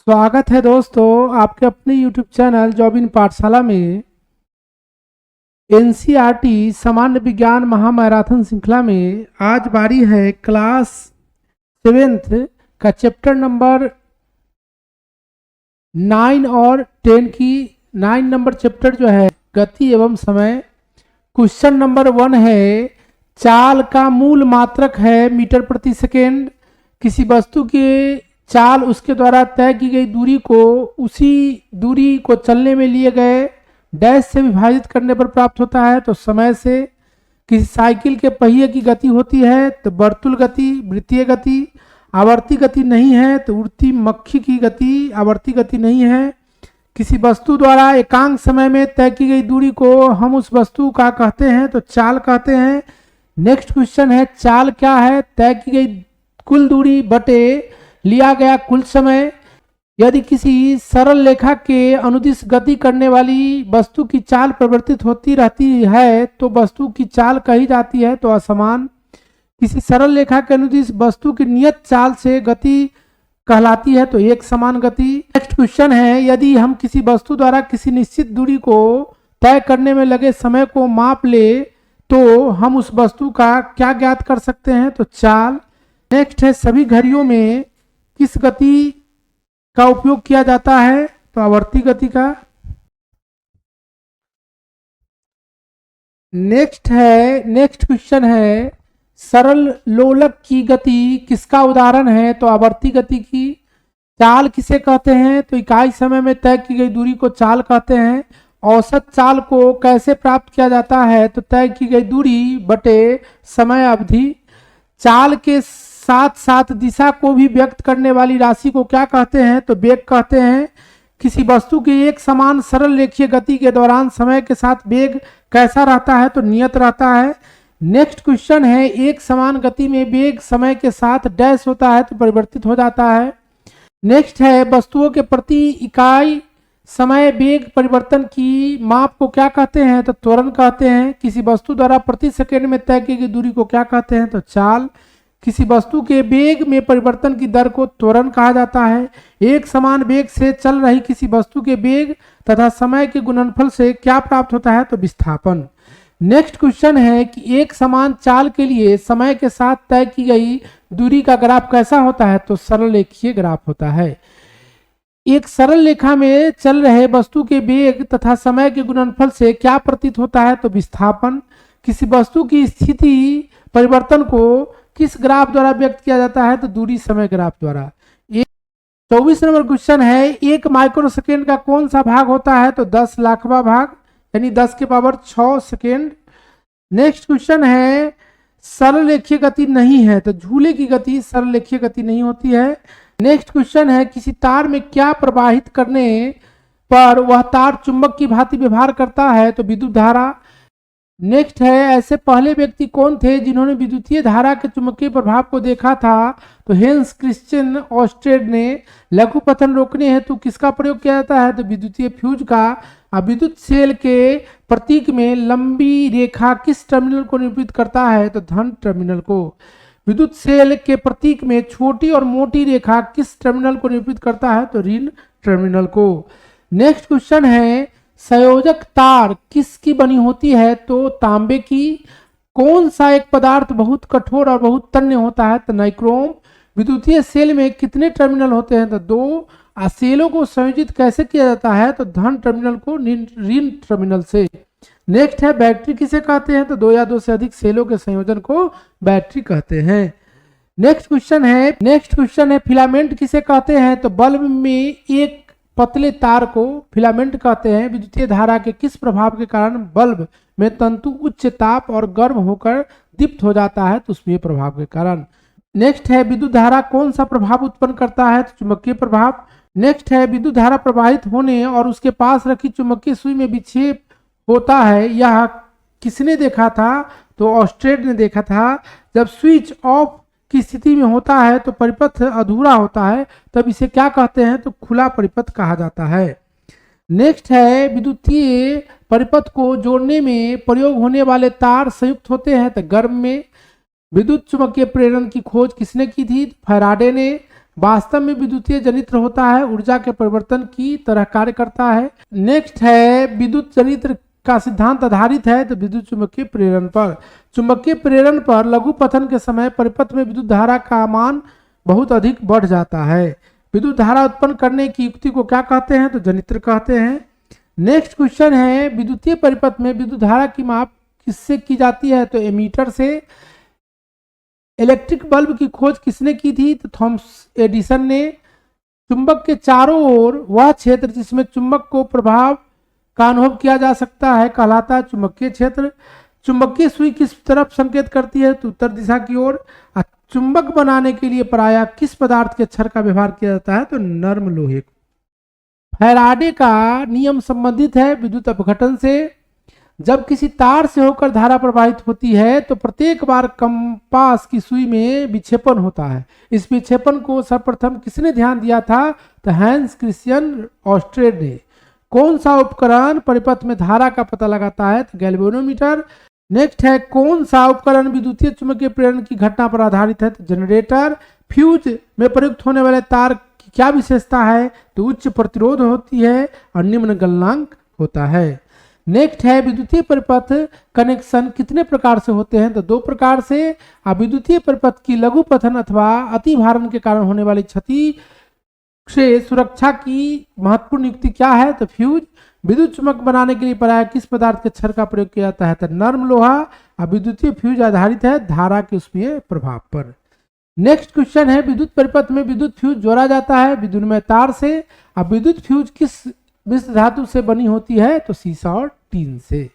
स्वागत है दोस्तों आपके अपने YouTube चैनल जॉब इन पाठशाला में। एनसीईआरटी सामान्य विज्ञान महामैराथन श्रृंखला में आज बारी है क्लास 7th का चैप्टर नंबर 9 और 10 की। 9 नंबर चैप्टर जो है गति एवं समय। क्वेश्चन नंबर 1 है चाल का मूल मात्रक है मीटर प्रति सेकेंड। किसी वस्तु के चाल उसके द्वारा तय की गई दूरी को उसी दूरी को चलने में लिए गए डैश से विभाजित करने पर प्राप्त होता है तो समय से। किसी साइकिल के पहिए की गति होती है तो वर्तुल गति, वृत्तीय गति। आवर्ती गति नहीं है तो उड़ती मक्खी की गति आवर्ती गति नहीं है। किसी वस्तु द्वारा एकांक समय में तय की गई दूरी को हम उस वस्तु का कहते हैं तो चाल कहते हैं। नेक्स्ट क्वेश्चन है चाल क्या है? तय की गई कुल दूरी बटे लिया गया कुल समय। यदि किसी सरल रेखा के अनुदिश गति करने वाली वस्तु की चाल परिवर्तित होती रहती है तो वस्तु की चाल कही जाती है तो असमान। किसी सरल रेखा के अनुदिश वस्तु की नियत चाल से गति कहलाती है तो एक समान गति। नेक्स्ट क्वेश्चन है यदि हम किसी वस्तु द्वारा किसी निश्चित दूरी को तय करने में लगे समय को माप ले तो हम उस वस्तु का क्या ज्ञात कर सकते हैं तो चाल। नेक्स्ट है सभी घड़ियों में किस गति का उपयोग किया जाता है तो आवर्ती गति का। नेक्स्ट क्वेश्चन है सरल लोलक की गति किसका उदाहरण है तो आवर्ती गति की। चाल किसे कहते हैं तो इकाई समय में तय की गई दूरी को चाल कहते हैं। औसत चाल को कैसे प्राप्त किया जाता है तो तय की गई दूरी बटे समय अवधि। चाल के साथ साथ दिशा को भी व्यक्त करने वाली राशि को क्या कहते हैं तो वेग कहते हैं। किसी वस्तु की एक समान सरल रेखीय गति के दौरान समय के साथ वेग कैसा रहता है तो नियत रहता है। नेक्स्ट क्वेश्चन है एक समान गति में वेग समय के साथ डैश होता है तो परिवर्तित हो जाता है। नेक्स्ट है वस्तुओं के प्रति इकाई समय वेग परिवर्तन की माप को क्या कहते हैं तो त्वरण कहते हैं। किसी वस्तु द्वारा प्रति सेकेंड में तय की गई दूरी को क्या कहते हैं तो चाल। किसी वस्तु के वेग में परिवर्तन की दर को त्वरण कहा जाता है। एक समान वेग से चल रही किसी वस्तु के वेग तथा समय के गुणनफल से क्या प्राप्त होता है तो विस्थापन। नेक्स्ट क्वेश्चन है कि एक समान चाल के लिए समय के साथ तय की गई दूरी का ग्राफ कैसा होता है तो सरल रेखीय ग्राफ होता है। एक सरल रेखा में चल रहे वस्तु के वेग तथा समय के गुणनफल से क्या प्रतीत होता है तो विस्थापन। किसी वस्तु की स्थिति परिवर्तन को किस ग्राफ द्वारा व्यक्त किया जाता है तो दूरी समय ग्राफ द्वारा। 24 नंबर क्वेश्चन है एक माइक्रो सेकेंड का कौन सा भाग होता है तो 10 लाखवां भाग यानी 10 के पावर 6 सेकेंड। नेक्स्ट क्वेश्चन है सरल रेखीय गति नहीं है तो झूले की गति सरल रेखीय गति नहीं होती है। नेक्स्ट क्वेश्चन है किसी तार में क्या प्रवाहित करने पर वह तार चुंबक की भांति व्यवहार करता है तो विद्युत धारा। नेक्स्ट है ऐसे पहले व्यक्ति कौन थे जिन्होंने विद्युतीय धारा के चुंबकीय प्रभाव को देखा था तो हेंस क्रिश्चियन ऑस्टेड ने। लघु पतन रोकने हेतु किसका प्रयोग किया जाता है तो विद्युतीय फ्यूज का। विद्युत सेल के प्रतीक में लंबी रेखा किस टर्मिनल को निरूपित करता है तो धन टर्मिनल को। विद्युत सेल के प्रतीक में छोटी और मोटी रेखा किस टर्मिनल को निरूपित करता है तो ऋण टर्मिनल को। नेक्स्ट क्वेश्चन है संयोजक तार किसकी बनी होती है तो तांबे की। कौन सा एक पदार्थ बहुत कठोर और बहुत तन्य होता है तो नाइक्रोम। विद्युतीय सेल में कितने टर्मिनल होते हैं तो 2। सेलों को संयोजित कैसे किया जाता है तो धन टर्मिनल को ऋण टर्मिनल से। नेक्स्ट है बैटरी किसे कहते हैं तो 2 या 2 से अधिक सेलों के संयोजन को बैटरी कहते हैं। नेक्स्ट क्वेश्चन है फिलामेंट किसे कहते हैं तो बल्ब में एक पतले तार को फिलामेंट कहते हैं। विद्युतीय धारा के किस प्रभाव के कारण बल्ब में तंतु उच्च ताप और गर्म होकर दीप्त हो जाता है तो उसमें प्रभाव के कारण। नेक्स्ट है विद्युत धारा कौन सा प्रभाव उत्पन्न करता है तो चुंबकीय प्रभाव। नेक्स्ट है विद्युत धारा प्रवाहित होने और उसके पास रखी चुंबकीय सुई में विक्षेप होता है यह किसने देखा था तो ऑस्टेड ने देखा था। जब स्विच ऑफ की स्थिति में होता है तो परिपथ अधूरा होता है तब इसे क्या कहते हैं तो खुला परिपथ कहा जाता है। नेक्स्ट है विद्युतीय परिपथ को जोड़ने में प्रयोग होने वाले तार संयुक्त होते हैं तो गर्म में। विद्युत चुंबकीय प्रेरण की खोज किसने की थी फैराडे ने। वास्तव में विद्युतीय जनित्र होता है, ऊर्जा के परिवर्तन की तरह कार्य करता है। नेक्स्ट है विद्युत जनित्र का सिद्धांत आधारित है तो विद्युत चुंबकीय प्रेरण पर। चुंबकीय प्रेरण पर लघु पतन के समय परिपथ में विद्युत धारा का मान बहुत अधिक बढ़ जाता है। विद्युत धारा उत्पन्न करने की युक्ति को क्या कहते हैं, तो जनित्र कहते हैं। नेक्स्ट क्वेश्चन है विद्युतीय परिपथ में विद्युत धारा की माप किससे की जाती है, तो एमीटर से। इलेक्ट्रिक बल्ब की खोज किसने की थी, तो थॉमस एडिसन ने। चुंबक के चारों ओर वह क्षेत्र जिसमें चुंबक को प्रभाव का अनुभव किया जा सकता है कहलाता है चुंबकीय क्षेत्र। चुंबकीय सुई किस तरफ संकेत करती है, तो उत्तर दिशा की ओर। चुंबक बनाने के लिए प्रायः किस पदार्थ के क्षर का व्यवहार किया जाता है, तो नर्म लोहे। फैराडे का नियम संबंधित है विद्युत अपघटन से। जब किसी तार से होकर धारा प्रवाहित होती है तो प्रत्येक बार कंपास की सुई में विक्षेपण होता है। इस विक्षेपण को सर्वप्रथम किसने ध्यान दिया था, तो हैंस क्रिश्चियन ऑस्ट्रेड ने। कौन सा उपकरण परिपथ में धारा का पता लगाता है, तो गैल्वेनोमीटर। नेक्स्ट है कौन सा उपकरण विद्युतीय चुंबकीय प्रेरण की घटना पर आधारित है, तो जनरेटर। फ्यूज में प्रयुक्त होने वाले तार की क्या विशेषता है, तो उच्च प्रतिरोध होती है और निम्न गलनांक होता है। नेक्स्ट है विद्युतीय परिपथ कनेक्शन कितने प्रकार से होते हैं, तो 2 प्रकार से। अब विद्युतीय परिपथ की लघु पतन अथवा अति भारण के कारण होने वाली क्षति से सुरक्षा की महत्वपूर्ण युक्ति क्या है, तो फ्यूज। विद्युत चुंबक बनाने के लिए प्रायः किस पदार्थ के क्षर का प्रयोग किया जाता है, तो नर्म लोहा। अब विद्युतीय फ्यूज आधारित है धारा के उसमें प्रभाव पर। नेक्स्ट क्वेश्चन है विद्युत परिपथ में विद्युत फ्यूज जोड़ा जाता है विद्युन्मय तार से। अब विद्युत फ्यूज किस मिश्र धातु से बनी होती है, तो सीसा और टीन से।